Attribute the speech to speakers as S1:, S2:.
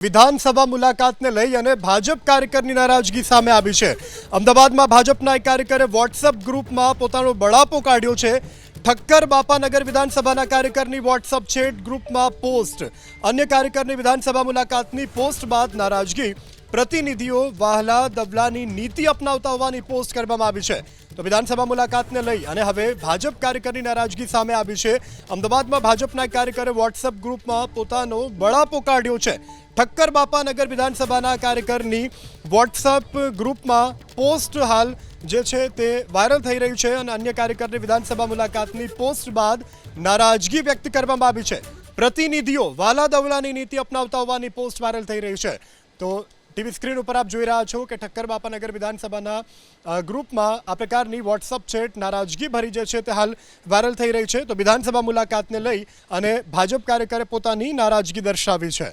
S1: વિધાનસભા મુલાકાતને લઈ અને ભાજપ કાર્યકરની નારાજગી સામે આવી છે। અમદાવાદમાં ભાજપના એક કાર્યકરે વોટ્સએપ ગ્રુપમાં પોતાનો બળાપો કાઢ્યો છે। ઠક્કર બાપાનગર વિધાનસભાના કાર્યકરની વોટ્સએપ ચેટ ગ્રુપમાં પોસ્ટ। અન્ય કાર્યકરની વિધાનસભા મુલાકાતની પોસ્ટ બાદ નારાજગી। પ્રતિનિધિઓ વાહલા દવલાની નીતિ અપનાવતા હોવાની પોસ્ટ કરવામાં આવી છે। તો વિધાનસભા મુલાકાતને લઈ અને હવે ભાજપ કાર્યકરની નારાજગી સામે આવી છે। અમદાવાદમાં ભાજપના એક કાર્યકરે વોટ્સએપ ગ્રુપમાં પોતાનો બળાપો કાઢ્યો છે। ઠક્કર બાપાનગર વિધાનસભાના કાર્યકરની વોટ્સએપ ગ્રુપમાં પોસ્ટ હાલ જે છે તે વાયરલ થઈ રહ્યું છે અને અન્ય કાર્યકરની વિધાનસભા મુલાકાતની પોસ્ટ બાદ નારાજગી વ્યક્ત કરવામાં આવી છે। પ્રતિનિધિઓ વાલા દવલાની નીતિ અપનાવતા હોવાની પોસ્ટ વાયરલ થઈ રહી છે। તો ટીવી સ્ક્રીન ઉપર આપ જોઈ રહ્યા છો કે ઠક્કર બાપાનગર વિધાનસભાના ગ્રુપમાં આ પ્રકારની વોટ્સએપ ચેટ નારાજગી ભરી જે છે તે હાલ વાયરલ થઈ રહી છે। તો વિધાનસભા મુલાકાતને લઈ અને ભાજપ કાર્યકરે પોતાની નારાજગી દર્શાવી છે।